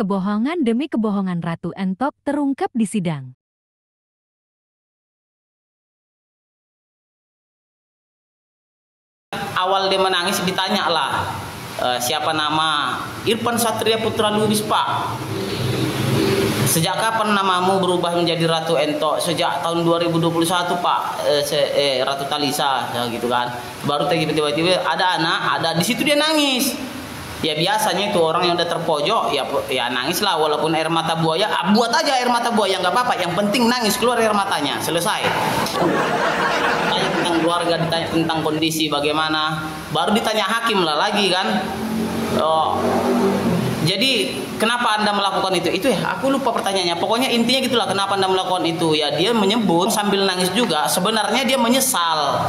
Kebohongan demi kebohongan Ratu Entok terungkap di sidang. Awal dia menangis ditanya lah, siapa nama? Irfan Satria Putra Lubis, Pak. Sejak kapan namamu berubah menjadi Ratu Entok? Sejak tahun 2021, Pak. Ratu Talisa, gitu kan. Baru tiba-tiba ada anak, di situ dia nangis. Ya biasanya itu orang yang udah terpojok ya nangis lah, walaupun air mata buaya, buat aja air mata buaya nggak apa-apa, yang penting nangis keluar air matanya, selesai. Tanya tentang keluarga, ditanya tentang kondisi bagaimana, baru ditanya hakim lah lagi kan. Jadi kenapa Anda melakukan itu? Itu ya, aku lupa pertanyaannya. Pokoknya intinya gitulah, kenapa Anda melakukan itu? Ya dia menyebut sambil nangis juga. Sebenarnya dia menyesal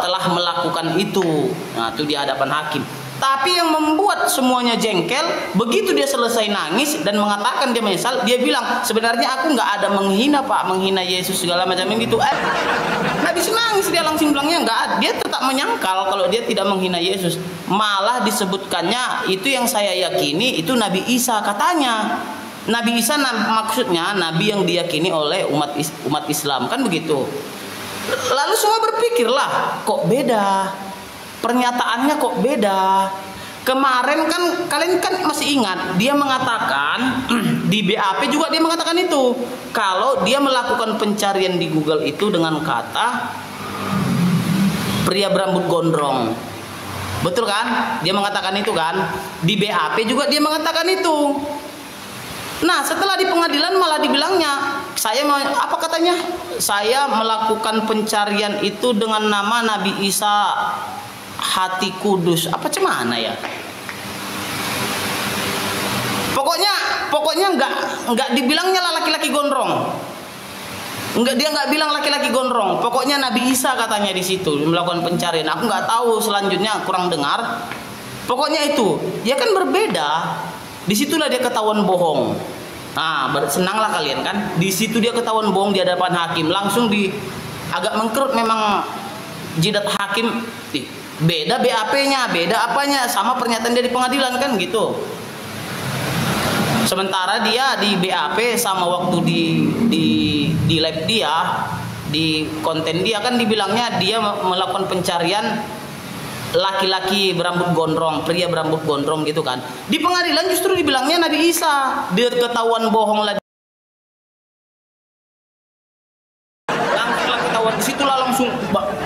telah melakukan itu. Nah, itu di hadapan hakim. Tapi yang membuat semuanya jengkel, begitu dia selesai nangis dan mengatakan dia menyesal, dia bilang, sebenarnya aku nggak ada menghina, Pak, menghina Yesus segala macam gitu. Nggak bisa nangis, dia langsung bilangnya nggak ada. Dia tetap menyangkal kalau dia tidak menghina Yesus. Malah disebutkannya itu yang saya yakini itu Nabi Isa katanya. Nabi Isa maksudnya Nabi yang diyakini oleh umat Islam, kan begitu. Lalu semua berpikirlah, kok beda? Pernyataannya kok beda. Kemarin kan kalian kan masih ingat dia mengatakan di BAP juga dia mengatakan itu, kalau dia melakukan pencarian di Google itu dengan kata pria berambut gondrong. Betul kan? Dia mengatakan itu kan. Di BAP juga dia mengatakan itu. Nah, setelah di pengadilan malah dibilangnya, apa katanya? Saya melakukan pencarian itu dengan nama Nabi Isa Hati Kudus, apa cemana ya? Pokoknya nggak dibilangnya lah laki-laki gondrong. Dia nggak bilang laki-laki gondrong. Pokoknya Nabi Isa katanya di situ melakukan pencarian. Aku nggak tahu selanjutnya, kurang dengar. Pokoknya itu, dia kan berbeda. Disitulah dia ketahuan bohong. Nah, senanglah kalian kan? Di situ dia ketahuan bohong di hadapan hakim. Langsung agak mengkerut memang jidat hakim. Beda BAP-nya, beda apanya, sama pernyataan dia di pengadilan kan gitu. Sementara dia di BAP sama waktu di live dia, di konten dia kan dibilangnya dia melakukan pencarian laki-laki berambut gondrong, pria berambut gondrong gitu kan. Di pengadilan justru dibilangnya Nabi Isa, dia ketahuan bohong lagi. Langsung ketahuan, disitulah langsung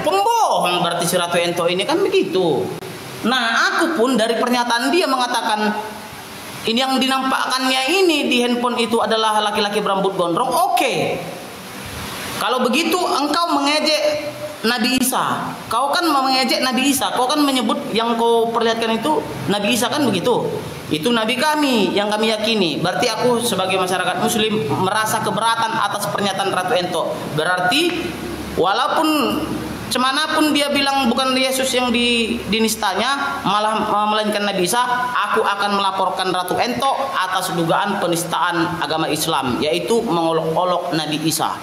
pembohong berarti si Ratu Entok ini kan begitu. Nah, aku pun dari pernyataan dia mengatakan ini yang dinampakkannya ini di handphone itu adalah laki-laki berambut gondrong. Oke. Kalau begitu engkau mengejek Nabi Isa. Kau kan mengejek Nabi Isa. Kau kan menyebut yang kau perlihatkan itu Nabi Isa kan begitu. Itu Nabi kami yang kami yakini. Berarti aku sebagai masyarakat muslim merasa keberatan atas pernyataan Ratu Entok. Berarti walaupun cemanapun dia bilang bukan Yesus yang dinistanya, malah melainkan Nabi Isa, aku akan melaporkan Ratu Entok atas dugaan penistaan agama Islam, yaitu mengolok-olok Nabi Isa.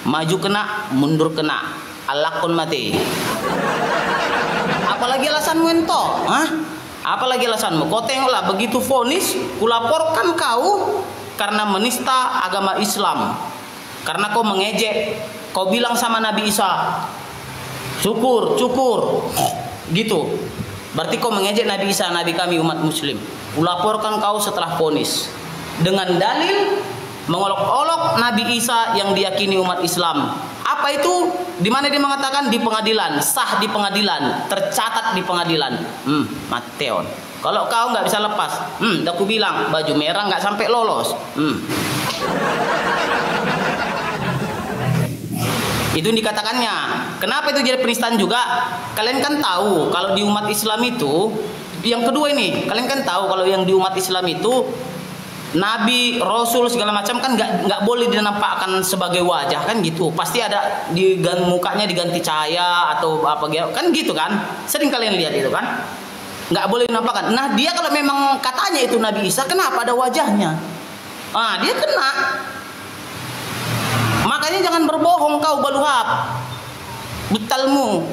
Maju kena, mundur kena, alakun mati. Apalagi alasanmu Entok? Apalagi alasanmu? Kau tengoklah, begitu vonis, kulaporkan kau karena menista agama Islam, karena kau mengejek. Kau bilang sama Nabi Isa, cukur, gitu. Berarti kau mengejek Nabi Isa, Nabi kami umat muslim. Kulaporkan kau setelah vonis dengan dalil mengolok-olok Nabi Isa yang diyakini umat Islam. Apa itu? Di mana dia mengatakan? Di pengadilan, sah di pengadilan, tercatat di pengadilan. Mateon. Kalau kau nggak bisa lepas, aku bilang baju merah nggak sampai lolos. Itu dikatakannya. Kenapa itu jadi penistaan juga? Kalian kan tahu kalau di umat Islam itu, yang kedua ini, kalian kan tahu kalau yang di umat Islam itu Nabi, Rasul segala macam kan nggak boleh dinampakkan sebagai wajah kan gitu. Pasti ada mukanya diganti cahaya atau apa gitu kan gitu kan. Sering kalian lihat itu kan. Nggak boleh dinampakkan. Nah, dia kalau memang katanya itu Nabi Isa, kenapa ada wajahnya? Dia kena. Makanya jangan berbohong kau Baluhab, betalmu.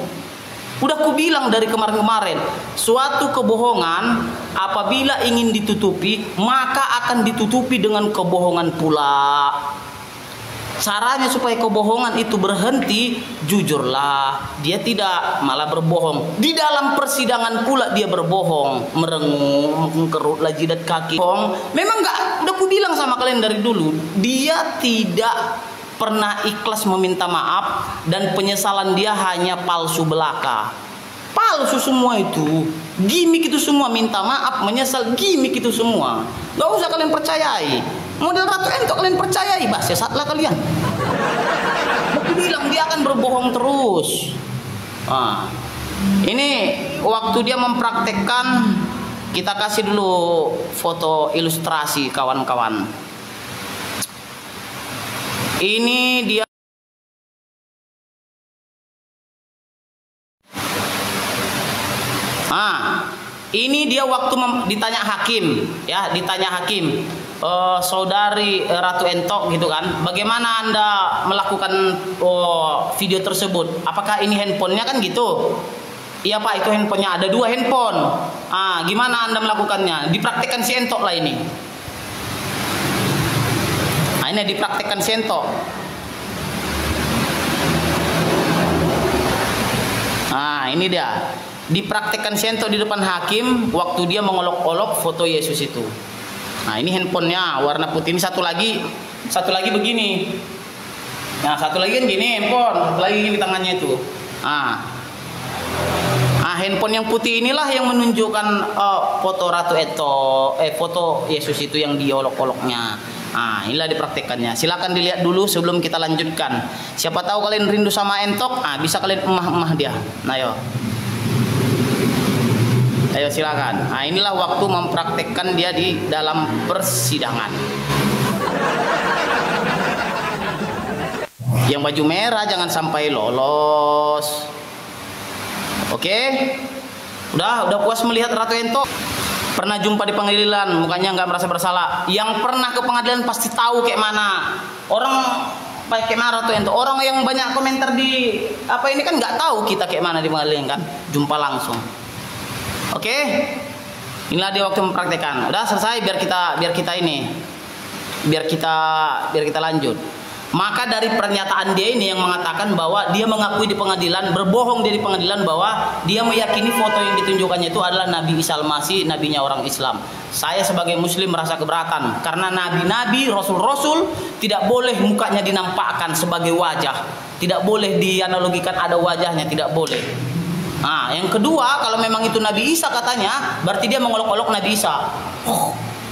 Udah ku bilang dari kemarin-kemarin, suatu kebohongan apabila ingin ditutupi, maka akan ditutupi dengan kebohongan pula. Caranya supaya kebohongan itu berhenti, jujurlah. Dia tidak malah berbohong. Di dalam persidangan pula dia berbohong, merenung, mengkerutlah jidat kaki. Bohong. Memang enggak, udah ku bilang sama kalian dari dulu, dia tidak pernah ikhlas meminta maaf dan penyesalan dia hanya palsu belaka. Palsu semua itu, gimmick itu semua, minta maaf, menyesal, gimmick itu semua. Gak usah kalian percayai. Model Ratu Entok kalian percayai, bah sesatlah kalian. Aku bilang dia akan berbohong terus. Nah, ini waktu dia mempraktekkan, kita kasih dulu foto ilustrasi kawan-kawan. Ini dia. Ini dia waktu ditanya hakim, ya, ditanya hakim, saudari Ratu Entok gitu kan, bagaimana Anda melakukan video tersebut? Apakah ini handphonenya kan gitu? Iya Pak, itu handphonenya, ada 2 handphone. Gimana Anda melakukannya? Dipraktekkan si Entok lah ini. Ini dipraktekkan si Entok. Ini dia. Dipraktekkan si Entok di depan hakim waktu dia mengolok-olok foto Yesus itu. Ini handphonenya warna putih. Ini satu lagi begini. Nah, satu lagi kan gini handphone, satu lagi di tangannya itu. Handphone yang putih inilah yang menunjukkan foto Ratu Entok, foto Yesus itu yang diolok-oloknya. Inilah dipraktekannya. Silakan dilihat dulu sebelum kita lanjutkan. Siapa tahu kalian rindu sama Entok, bisa kalian emah-emah dia. Nah, ayo silakan. Inilah waktu mempraktekkan dia di dalam persidangan. Yang baju merah jangan sampai lolos. Oke? Udah puas melihat Ratu Entok? Pernah jumpa di pengadilan, mukanya nggak merasa bersalah. Yang pernah ke pengadilan pasti tahu kayak mana. Orang kayak mana Ratu Entok. Orang yang banyak komentar di ini kan nggak tahu kita kayak mana di pengadilan kan. Jumpa langsung. Oke, inilah dia waktu mempraktekkan. Udah selesai, biar kita lanjut. Maka dari pernyataan dia ini yang mengatakan bahwa dia mengakui di pengadilan, berbohong dia di pengadilan bahwa dia meyakini foto yang ditunjukkannya itu adalah Nabi Isa Al-Masih, nabinya orang Islam. Saya sebagai muslim merasa keberatan karena nabi-nabi, rasul-rasul tidak boleh mukanya dinampakkan sebagai wajah. Tidak boleh dianalogikan ada wajahnya, tidak boleh. Yang kedua, kalau memang itu Nabi Isa katanya, berarti dia mengolok-olok Nabi Isa.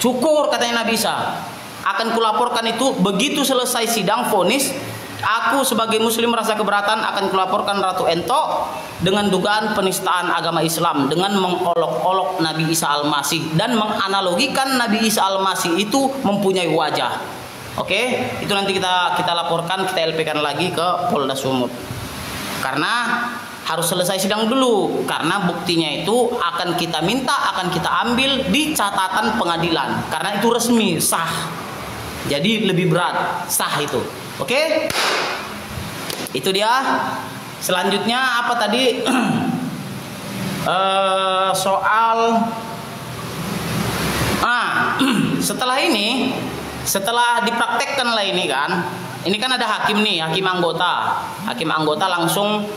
Cukur katanya Nabi Isa. Akan kulaporkan itu begitu selesai sidang vonis. Aku sebagai muslim merasa keberatan akan kulaporkan Ratu Entok dengan dugaan penistaan agama Islam dengan mengolok-olok Nabi Isa Al-Masih dan menganalogikan Nabi Isa Al-Masih itu mempunyai wajah. Oke, itu nanti kita laporkan, kita LP-kan lagi ke Polda Sumut. Karena harus selesai sidang dulu, karena buktinya itu akan kita minta, akan kita ambil di catatan pengadilan, karena itu resmi, sah. Jadi lebih berat, sah itu. Oke? Itu dia. Selanjutnya apa tadi? Setelah ini, setelah dipraktekkan lah ini kan ada hakim nih, hakim anggota langsung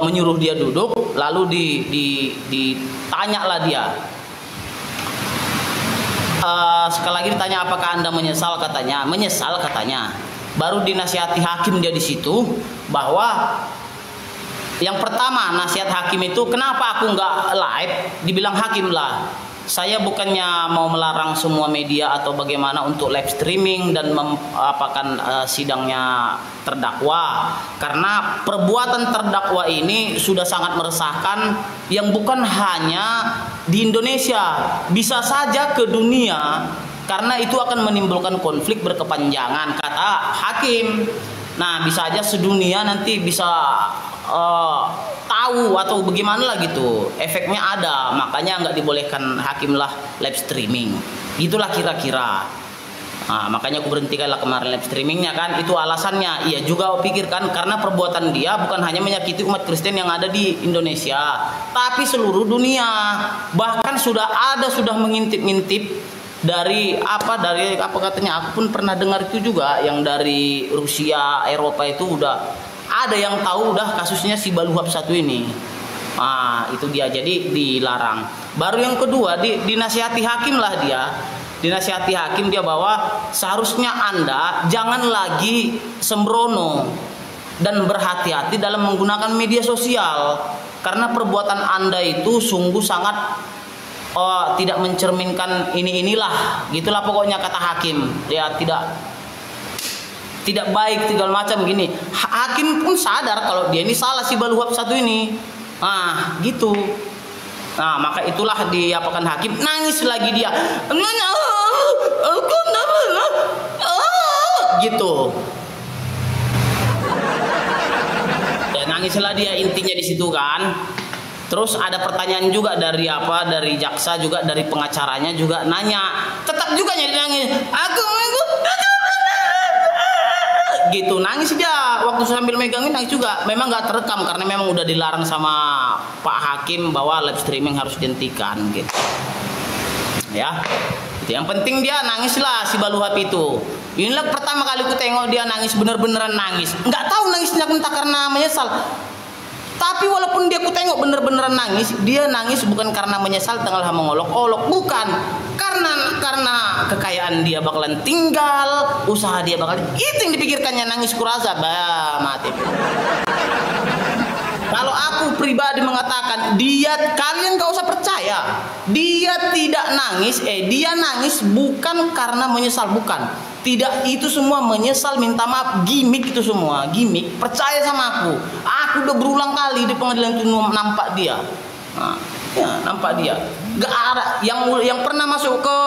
menyuruh dia duduk, lalu ditanyalah dia. Sekali lagi ditanya apakah Anda menyesal, katanya menyesal katanya. Baru dinasihati hakim dia di situ bahwa yang pertama nasihat hakim itu, kenapa aku nggak live? Dibilang hakim lah, saya bukannya mau melarang semua media atau bagaimana untuk live streaming dan mengapakan sidangnya terdakwa, karena perbuatan terdakwa ini sudah sangat meresahkan yang bukan hanya di Indonesia, bisa saja ke dunia, karena itu akan menimbulkan konflik berkepanjangan, kata hakim. Nah, bisa aja sedunia nanti bisa tahu atau bagaimana lah gitu, efeknya ada, makanya nggak dibolehkan hakim lah live streaming, itulah kira-kira. Nah, makanya aku berhentikanlah kemarin live streamingnya kan. Itu alasannya. Iya juga aku pikirkan karena perbuatan dia bukan hanya menyakiti umat Kristen yang ada di Indonesia, tapi seluruh dunia. Bahkan sudah mengintip-ngintip dari apa katanya, aku pun pernah dengar itu juga, yang dari Rusia, Eropa itu udah ada yang tahu udah kasusnya si Baluhab satu ini. Nah, itu dia, jadi dilarang. Baru yang kedua dinasihati hakim lah dia. Dinasihati hakim dia bahwa seharusnya Anda jangan lagi sembrono dan berhati-hati dalam menggunakan media sosial, karena perbuatan Anda itu sungguh sangat tidak mencerminkan inilah gitulah pokoknya kata hakim. Dia tidak baik segala macam gini. Hakim pun sadar kalau dia ini salah si Baluhab satu ini. Nah, gitu. Nah, maka itulah diapakan hakim, nangis lagi dia. Gitu. Ya, nangislah dia intinya di situ kan. Terus ada pertanyaan juga dari jaksa juga, dari pengacaranya juga nanya. Tetap juga nangis. Aku gitu, nangis dia waktu sambil megangin, nangis juga. Memang nggak terekam karena memang udah dilarang sama Pak Hakim bahwa live streaming harus dihentikan gitu ya. Yang penting dia nangislah si Baluhab itu. Inilah pertama kali aku tengok dia nangis, bener-beneran nangis. Nggak tahu nangisnya entah karena menyesal, tapi walaupun dia ku tengok bener-beneran nangis, dia nangis bukan karena menyesal tengah mengolok-olok, bukan. Karena kekayaan dia bakalan tinggal, usaha dia bakalan, itu yang dipikirkannya, nangis kurasa mati. Kalau aku pribadi mengatakan, kalian gak usah percaya, dia tidak nangis, dia nangis bukan karena menyesal, bukan. Tidak, itu semua menyesal, minta maaf, gimmick itu semua, gimmick. Percaya sama aku udah berulang kali di pengadilan itu nampak dia. Nah, ya, nampak dia. Gak ada yang pernah masuk ke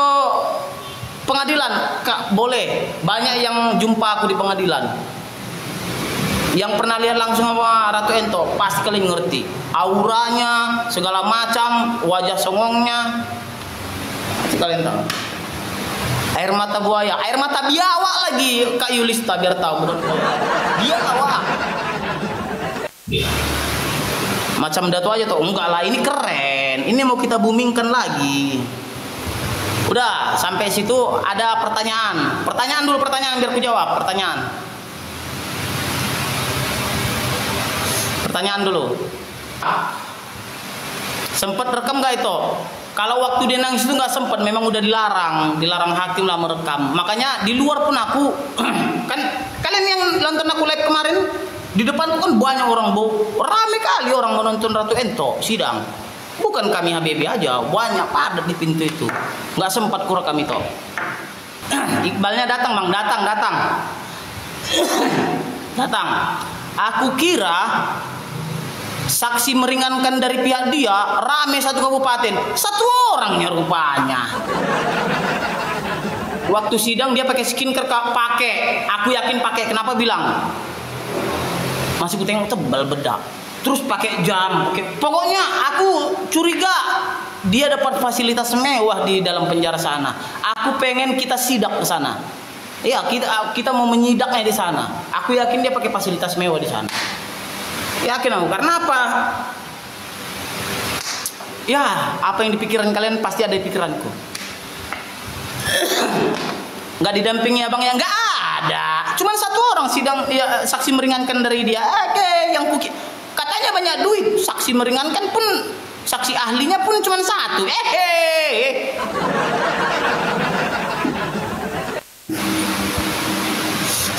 pengadilan, Kak, boleh. Banyak yang jumpa aku di pengadilan. Yang pernah lihat langsung sama Ratu Ento, pasti kalian ngerti. Auranya, segala macam, wajah songongnya. Pasti kalian tahu. Air mata buaya, air mata biawak lagi, Kak Yulista biar tahu. Biawak. Macam datu aja tuh, enggak lah, ini keren. Ini mau kita boomingkan lagi. Udah, sampai situ ada pertanyaan. Pertanyaan biar ku jawab. Pertanyaan dulu. Sempet rekam gak itu? Kalau waktu dia nangis itu nggak sempat, memang udah dilarang hakim lah merekam. Makanya di luar pun aku kan, kalian yang nonton aku live kemarin, di depan kan banyak orang, rame kali orang menonton Ratu Ento sidang. Bukan kami HBB aja, banyak padat di pintu itu. Nggak sempat ku rekam itu. Iqbalnya datang bang, datang. Aku kira saksi meringankan dari pihak dia rame satu kabupaten, satu orangnya rupanya. Waktu sidang dia pakai skincare, pakai. Aku yakin pakai. Kenapa bilang? Masih ku tengok tebal bedak. Terus pakai jam, pokoknya aku curiga dia dapat fasilitas mewah di dalam penjara sana. Aku pengen kita sidak ke sana. Iya, kita mau menyidaknya di sana. Aku yakin dia pakai fasilitas mewah di sana. Yakin aku, karena apa? Ya, apa yang di pikiran kalian pasti ada di pikiranku. Nggak didampingi abang ya, nggak ada. Cuman satu orang sidang, ya, saksi meringankan dari dia. Oke, yang katanya banyak duit. Saksi meringankan pun, saksi ahlinya pun cuma satu.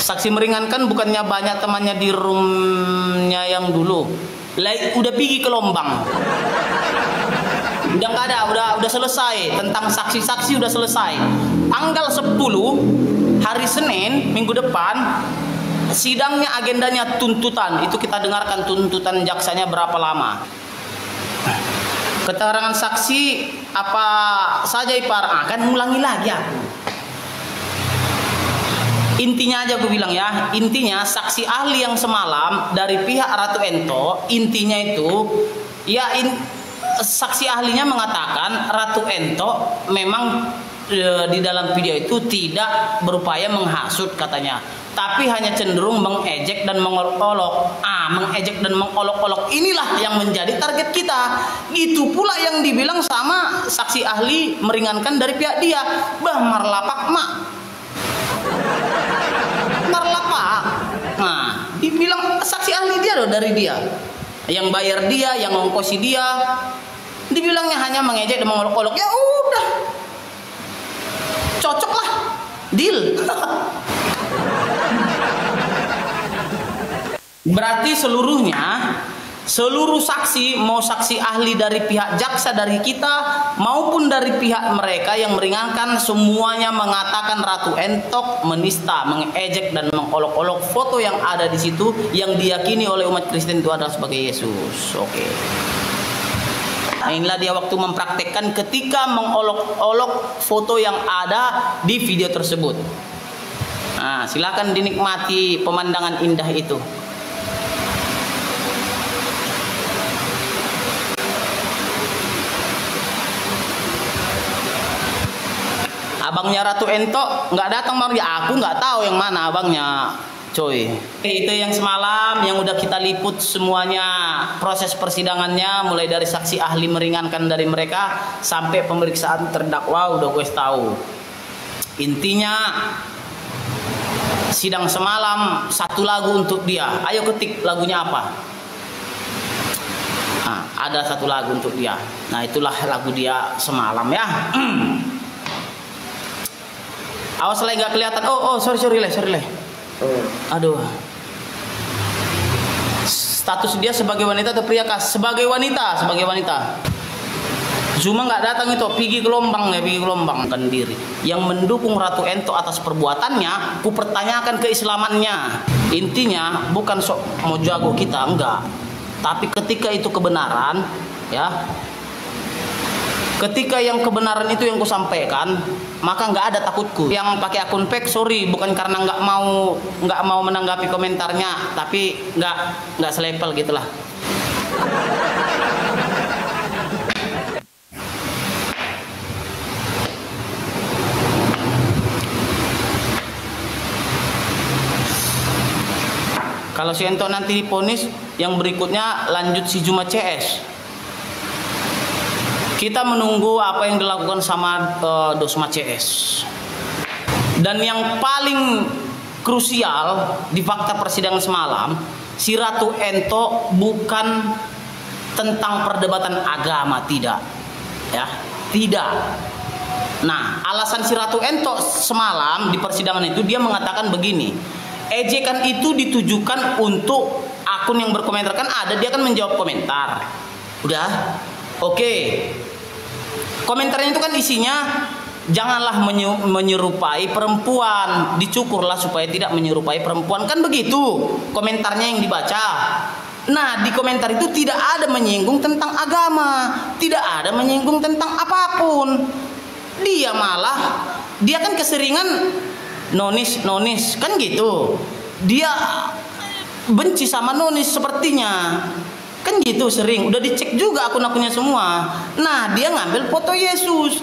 Saksi meringankan bukannya banyak temannya di roomnya yang dulu. Udah pergi ke Lombang. Udah nggak ada, udah selesai. Tentang saksi-saksi udah selesai. Tanggal 10 hari Senin minggu depan sidangnya, agendanya tuntutan. Itu kita dengarkan tuntutan jaksanya berapa lama. Keterangan saksi apa saja Ipar, kan ulangi lagi aku. Intinya aja aku bilang ya, intinya saksi ahli yang semalam dari pihak Ratu Ento, intinya itu ya saksi ahlinya mengatakan Ratu Ento memang di dalam video itu tidak berupaya menghasut katanya, tapi hanya cenderung mengejek dan mengolok-olok. Mengejek dan mengolok-olok inilah yang menjadi target kita. Itu pula yang dibilang sama saksi ahli meringankan dari pihak dia. Marlapak mak. Marlapak. Nah, dibilang saksi ahli dia loh, dari dia. Yang bayar dia, yang ngongkosi dia. Dibilangnya hanya mengejek dan mengolok-olok. Ya udah. Cocok lah. Deal. Berarti seluruh saksi, mau saksi ahli dari pihak jaksa dari kita maupun dari pihak mereka yang meringankan, semuanya mengatakan Ratu Entok menista, mengejek dan mengolok-olok foto yang ada di situ yang diyakini oleh umat Kristen itu adalah sebagai Yesus. Oke. Nah, inilah dia waktu mempraktekkan ketika mengolok-olok foto yang ada di video tersebut. Nah, silakan dinikmati pemandangan indah itu. Abangnya Ratu Entok nggak datang, ya aku nggak tahu yang mana abangnya, coy. Itu yang semalam yang udah kita liput semuanya proses persidangannya, mulai dari saksi ahli meringankan dari mereka sampai pemeriksaan terdakwa udah gue tahu. Intinya sidang semalam satu lagu untuk dia. Ayo ketik lagunya apa? Nah, ada satu lagu untuk dia. Nah, itulah lagu dia semalam ya. Awas lah nggak kelihatan. Sorry le. Aduh. Status dia sebagai wanita atau pria kah? Sebagai wanita. Cuma nggak datang itu, pergi gelombang kan diri. Yang mendukung Ratu Entok atas perbuatannya, ku pertanyakan keislamannya. Intinya bukan sok mau jago kita, enggak. Tapi ketika itu kebenaran, ya. Ketika yang kebenaran itu yang ku sampaikan, maka nggak ada takutku. Yang pakai akun fake, sorry, bukan karena nggak mau menanggapi komentarnya, tapi nggak selevel gitulah. Kalau si Entok nanti diponis, yang berikutnya lanjut si Juma CS. Kita menunggu apa yang dilakukan sama Dosma CS. Dan yang paling krusial di fakta persidangan semalam, si Ratu Entok bukan tentang perdebatan agama, tidak. Ya, tidak. Nah, alasan si Ratu Entok semalam di persidangan itu, dia mengatakan begini. Ejekan itu ditujukan untuk akun yang berkomentar, kan ada, dia kan menjawab komentar. Udah, oke. Komentarnya itu kan isinya, janganlah menyerupai perempuan, dicukurlah supaya tidak menyerupai perempuan, kan begitu komentarnya yang dibaca. Nah, di komentar itu tidak ada menyinggung tentang agama, tidak ada menyinggung tentang apapun. Dia kan keseringan nonis kan gitu. Dia benci sama nonis sepertinya. Kan gitu sering, udah dicek juga akun-akunnya semua. Nah, dia ngambil foto Yesus.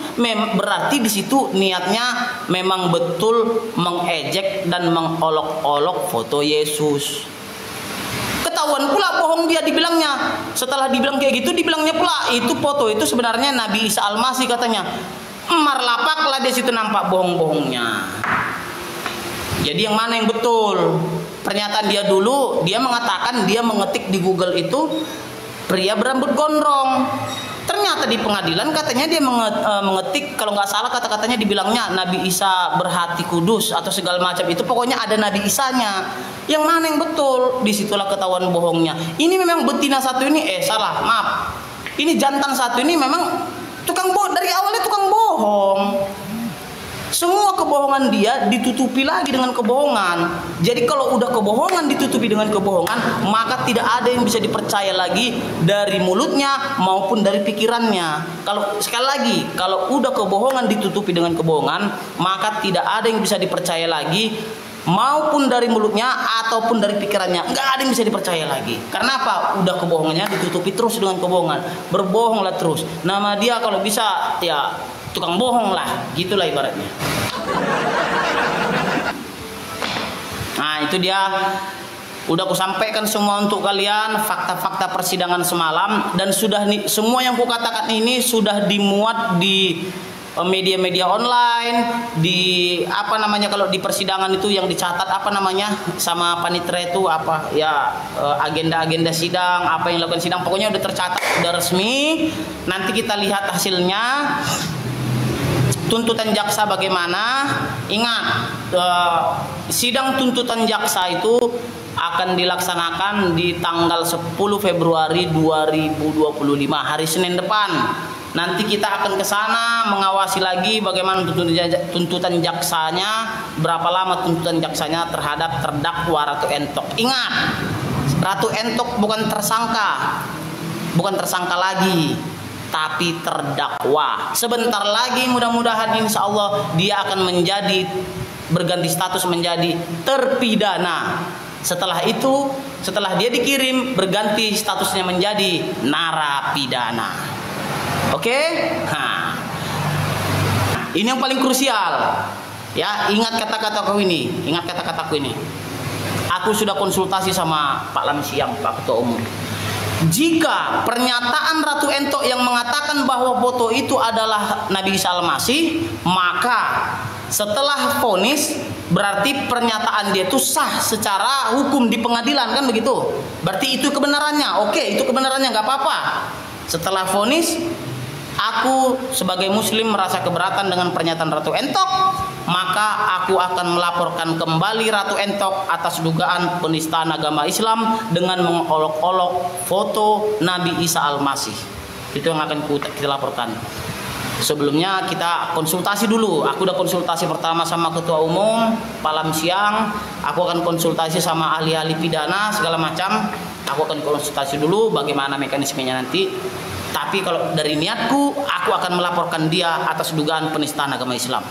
Berarti di situ niatnya memang betul mengejek dan mengolok-olok foto Yesus. Ketahuan pula bohong dia, dibilangnya. Setelah dibilang kayak gitu, dibilangnya pula itu foto itu sebenarnya Nabi Isa Al-Masih katanya. Marlapaklah di situ nampak bohong-bohongnya. Jadi yang mana yang betul? Pernyataan dia dulu, dia mengatakan dia mengetik di Google itu pria berambut gondrong. Ternyata di pengadilan katanya dia mengetik, kalau nggak salah kata-katanya dibilangnya Nabi Isa berhati kudus atau segala macam itu, pokoknya ada Nabi Isanya. Yang mana yang betul? Disitulah ketahuan bohongnya. Ini memang betina satu ini, salah, maaf. Ini jantan satu ini memang tukang bohong, dari awalnya tukang bohong. Semua kebohongan dia ditutupi lagi dengan kebohongan. Jadi kalau udah kebohongan ditutupi dengan kebohongan, maka tidak ada yang bisa dipercaya lagi dari mulutnya maupun dari pikirannya. Kalau sekali lagi, kalau udah kebohongan ditutupi dengan kebohongan, maka tidak ada yang bisa dipercaya lagi maupun dari mulutnya ataupun dari pikirannya. Nggak ada yang bisa dipercaya lagi. Karena apa? Udah kebohongannya ditutupi terus dengan kebohongan. Berbohonglah terus. Nama dia kalau bisa ya tukang bohong lah, gitulah ibaratnya. Nah, itu dia. Udah aku sampaikan semua untuk kalian fakta-fakta persidangan semalam, dan sudah semua yang kukatakan ini sudah dimuat di media-media online, di apa namanya kalau di persidangan itu yang dicatat apa namanya sama panitia itu apa ya, agenda-agenda sidang, apa yang dilakukan sidang, pokoknya udah tercatat, udah resmi. Nanti kita lihat hasilnya. Tuntutan jaksa bagaimana? Ingat, sidang tuntutan jaksa itu akan dilaksanakan di tanggal 10 Februari 2025, hari Senin depan. Nanti kita akan ke sana mengawasi lagi bagaimana tuntutan jaksanya, berapa lama tuntutan jaksanya terhadap terdakwa Ratu Entok. Ingat, Ratu Entok bukan tersangka lagi, tapi terdakwa. Sebentar lagi mudah-mudahan insya Allah dia akan berganti status menjadi terpidana. Setelah itu, setelah dia dikirim, berganti statusnya menjadi narapidana. Oke? Nah, ini yang paling krusial. Ya, ingat kata-kataku ini. Aku sudah konsultasi sama Pak Lamsiang, Pak Ketua Umum. Jika pernyataan Ratu Entok yang mengatakan bahwa foto itu adalah Nabi Isa Al-Masih, maka setelah vonis berarti pernyataan dia itu sah secara hukum di pengadilan, kan begitu? Berarti itu kebenarannya. Oke, itu kebenarannya, nggak apa-apa. Setelah vonis, aku sebagai muslim merasa keberatan dengan pernyataan Ratu Entok, maka aku akan melaporkan kembali Ratu Entok atas dugaan penistaan agama Islam dengan mengolok-olok foto Nabi Isa Al-Masih. Itu yang akan kita laporkan. Sebelumnya kita konsultasi dulu. Aku udah konsultasi pertama sama Ketua Umum, Pak Lamsiang. Aku akan konsultasi sama ahli-ahli pidana segala macam. Aku akan konsultasi dulu bagaimana mekanismenya nanti. Tapi kalau dari niatku, aku akan melaporkan dia atas dugaan penistaan agama Islam.